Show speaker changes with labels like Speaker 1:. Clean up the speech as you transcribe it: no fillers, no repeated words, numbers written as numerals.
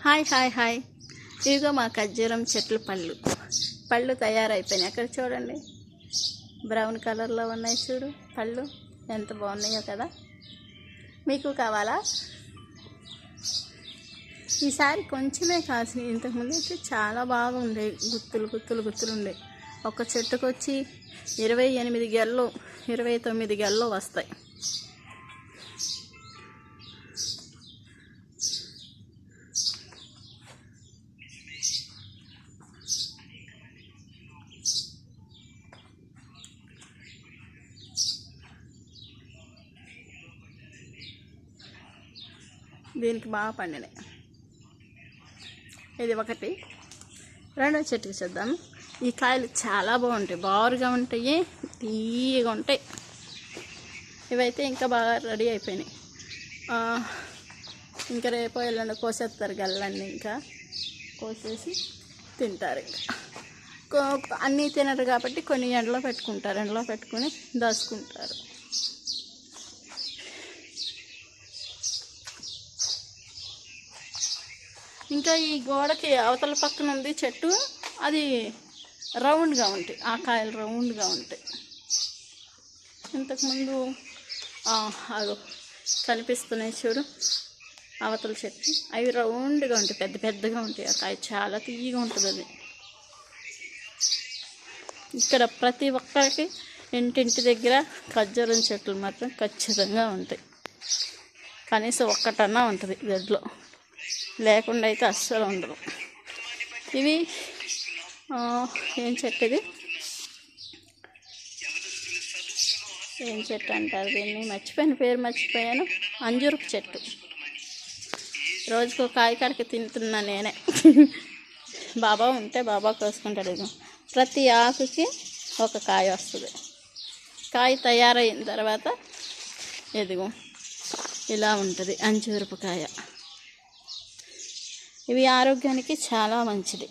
Speaker 1: Hi hi hi ఇదిగో మా ఖర్జూరం చెట్లు పళ్ళు తయారైపోయినాయి. అక్కడ చూడండి, బ్రౌన్ కలర్లో ఉన్నాయి. చూడు పళ్ళు ఎంత బాగున్నాయో కదా. మీకు కావాలా? ఈసారి కొంచెమే కాసినాయి. ఇంతకుముందు అయితే చాలా బాగా ఉండేవి, గుత్తులు ఉండేవి. ఒక చెట్టుకు వచ్చి 28 గెలలు 29 గెలలు వస్తాయి. దీనికి బాగా పండినాయి. ఇది ఒకటి. రెండో చెట్టుకి చూద్దాం. ఈ కాయలు చాలా బాగుంటాయి, బారుగా ఉంటాయి, తీయగా ఉంటాయి. ఇవైతే ఇంకా బాగా రెడీ అయిపోయినాయి. ఇంకా రేపు ఎల్లుండి కోసేస్తారు గల్లన్నీ. ఇంకా కోసేసి తింటారు. ఇంకా అన్నీ తినరు కాబట్టి కొన్ని ఎండలో పెట్టుకుంటారు. ఎండలో పెట్టుకుని దాచుకుంటారు. ఇంకా ఈ గోడకి అవతల పక్కన ఉంది చెట్టు, అది రౌండ్గా ఉంటాయి. ఆ కాయలు రౌండ్గా ఉంటాయి. ఇంతకుముందు అవి కనిపిస్తున్నాయి చూడు, అవతల చెట్టు, అవి రౌండ్గా ఉంటాయి, పెద్దగా ఉంటాయి. ఆ కాయ చాలా తీయగా ఉంటుంది. అది ఇక్కడ ప్రతి ఒక్కరికి ఇంటింటి దగ్గర ఖర్జూరం చెట్లు మాత్రం ఖచ్చితంగా ఉంటాయి. కనీసం ఒక్కటన్నా ఉంటుంది గడ్లో, లేకుండా అయితే అస్సలు ఉండదు. ఇవి ఏం చెట్టు ఇది? ఏం చెట్టు అంటారు దీన్ని? పేరు మర్చిపోయాను. అంజూరపు చెట్టు. రోజుకు కాయ కడికి తింటున్నా నేనే. బాబా ఉంటే బాబా కోసుకుంటాడు. ఇది ప్రతి ఆకుకి ఒక కాయ వస్తుంది. కాయ తయారైన తర్వాత ఎదుగు ఇలా ఉంటుంది అంజూరపు కాయ. ఇవి ఆరోగ్యానికి చాలా మంచిది.